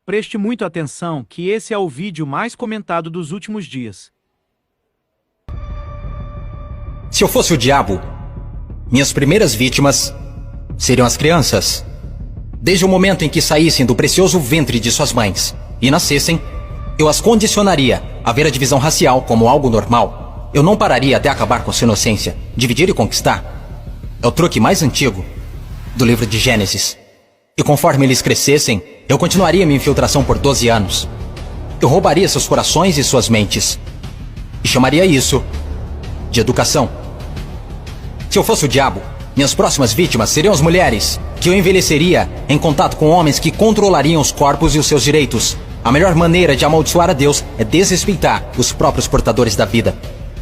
Preste muito atenção que esse é o vídeo mais comentado dos últimos dias. Se eu fosse o diabo, minhas primeiras vítimas seriam as crianças. Desde o momento em que saíssem do precioso ventre de suas mães e nascessem, eu as condicionaria a ver a divisão racial como algo normal. Eu não pararia até acabar com sua inocência. Dividir e conquistar é o truque mais antigo do livro de Gênesis. E conforme eles crescessem, eu continuaria minha infiltração por 12 anos. Eu roubaria seus corações e suas mentes. E chamaria isso de educação. Se eu fosse o diabo, minhas próximas vítimas seriam as mulheres, que eu envelheceria em contato com homens que controlariam os corpos e os seus direitos. A melhor maneira de amaldiçoar a Deus é desrespeitar os próprios portadores da vida.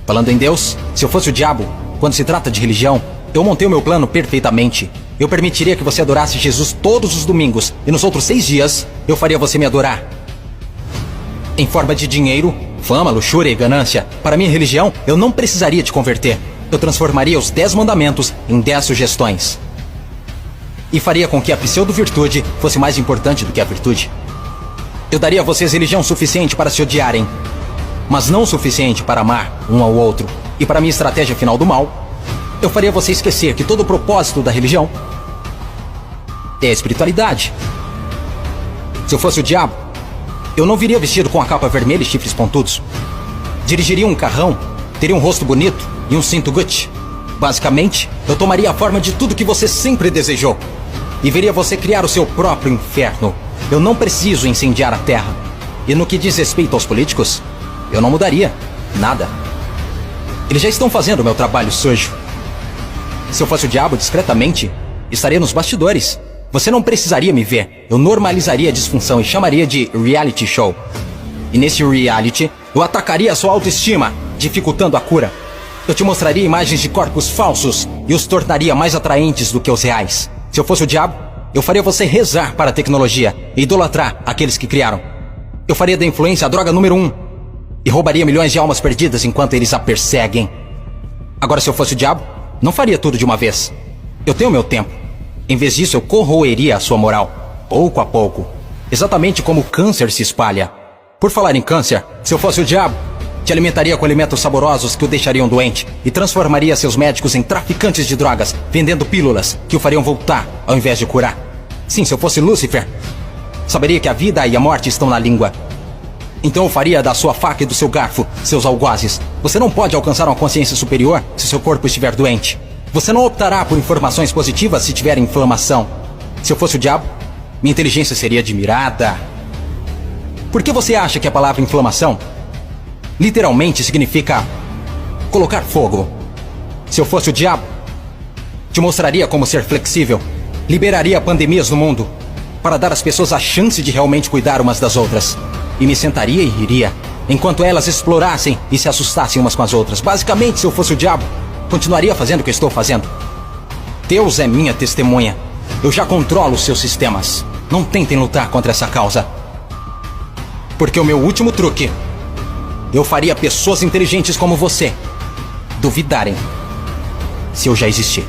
Falando em Deus, se eu fosse o diabo, quando se trata de religião, eu montei o meu plano perfeitamente. Eu permitiria que você adorasse Jesus todos os domingos, e nos outros 6 dias, eu faria você me adorar. Em forma de dinheiro, fama, luxúria e ganância. Para minha religião, eu não precisaria te converter. Eu transformaria os 10 mandamentos em 10 sugestões. E faria com que a pseudo-virtude fosse mais importante do que a virtude. Eu daria a vocês religião suficiente para se odiarem, mas não o suficiente para amar um ao outro. E para minha estratégia final do mal, eu faria você esquecer que todo o propósito da religião é a espiritualidade. Se eu fosse o diabo, eu não viria vestido com a capa vermelha e chifres pontudos. Dirigiria um carrão, teria um rosto bonito e um cinto Gucci. Basicamente, eu tomaria a forma de tudo que você sempre desejou e veria você criar o seu próprio inferno. Eu não preciso incendiar a terra. E no que diz respeito aos políticos, eu não mudaria nada. Eles já estão fazendo o meu trabalho sujo. Se eu fosse o diabo, discretamente, estaria nos bastidores. Você não precisaria me ver. Eu normalizaria a disfunção e chamaria de reality show. E nesse reality, eu atacaria a sua autoestima, dificultando a cura. Eu te mostraria imagens de corpos falsos e os tornaria mais atraentes do que os reais. Se eu fosse o diabo, eu faria você rezar para a tecnologia e idolatrar aqueles que criaram. Eu faria da influência a droga número 1 e roubaria milhões de almas perdidas enquanto eles a perseguem. Agora, se eu fosse o diabo, não faria tudo de uma vez. Eu tenho meu tempo. Em vez disso, eu corroeria a sua moral, pouco a pouco. Exatamente como o câncer se espalha. Por falar em câncer, se eu fosse o diabo, te alimentaria com alimentos saborosos que o deixariam doente e transformaria seus médicos em traficantes de drogas, vendendo pílulas que o fariam voltar ao invés de curar. Sim, se eu fosse Lúcifer, saberia que a vida e a morte estão na língua. Então eu faria da sua faca e do seu garfo seus algozes. Você não pode alcançar uma consciência superior se seu corpo estiver doente. Você não optará por informações positivas se tiver inflamação. Se eu fosse o diabo, minha inteligência seria admirada. Por que você acha que a palavra inflamação literalmente significa colocar fogo? Se eu fosse o diabo, te mostraria como ser flexível. Liberaria pandemias no mundo para dar às pessoas a chance de realmente cuidar umas das outras. E me sentaria e riria, enquanto elas explorassem e se assustassem umas com as outras. Basicamente, se eu fosse o diabo, continuaria fazendo o que estou fazendo. Deus é minha testemunha. Eu já controlo os seus sistemas. Não tentem lutar contra essa causa. Porque o meu último truque, eu faria pessoas inteligentes como você duvidarem se eu já existir.